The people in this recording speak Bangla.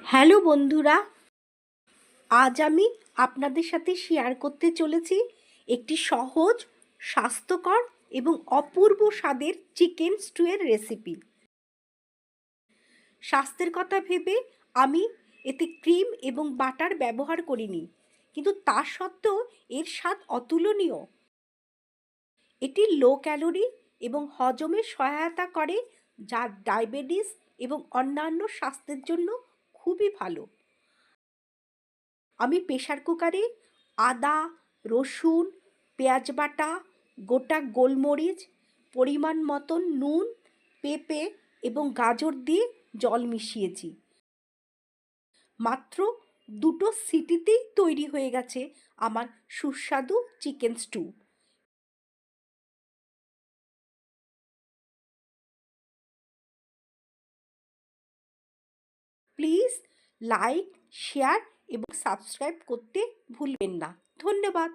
হ্যালো বন্ধুরা, আজ আমি আপনাদের সাথে শেয়ার করতে চলেছি একটি সহজ, স্বাস্থ্যকর এবং অপূর্ব স্বাদের চিকেন স্টুয়ের রেসিপি। স্বাস্থ্যের কথা ভেবে আমি এতে ক্রিম এবং বাটার ব্যবহার করিনি, কিন্তু তা সত্ত্বেও এর স্বাদ অতুলনীয়। এটি লো ক্যালোরি এবং হজমে সহায়তা করে, যা ডায়াবেটিস এবং অন্যান্য স্বাস্থ্যের জন্য খুবই ভালো। আমি প্রেসার কুকারে আদা, রসুন, পেঁয়াজ বাটা, গোটা গোলমরিচ, পরিমাণ মতন নুন, পেঁপে এবং গাজর দিয়ে জল মিশিয়েছি। মাত্র 2টো সিটিতেই তৈরি হয়ে গেছে আমার সুস্বাদু chicken stew. Please like, share এবং সাবস্ক্রাইব করতে ভুলবেন না। ধন্যবাদ।